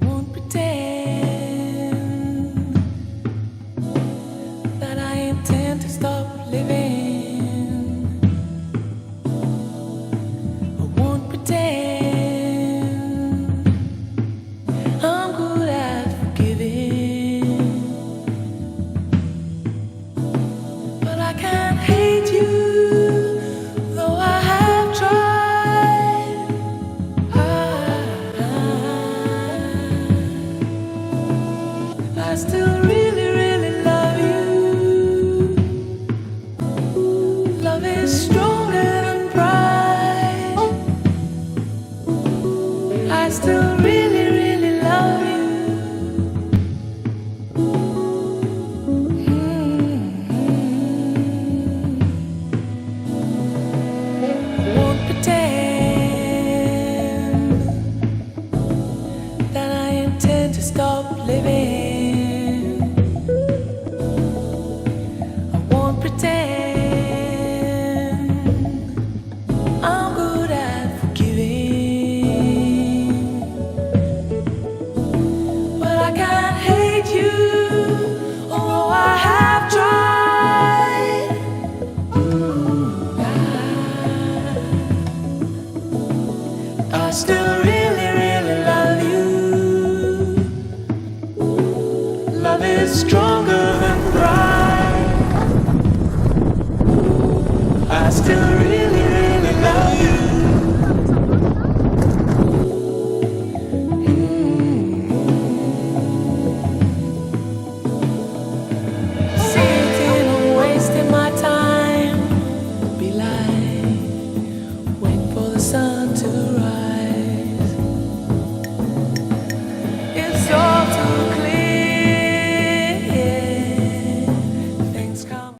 won't pretend that I intend to stop living. I won't pretend I'm good at forgiving. But I can't hate you, though I have tried. I still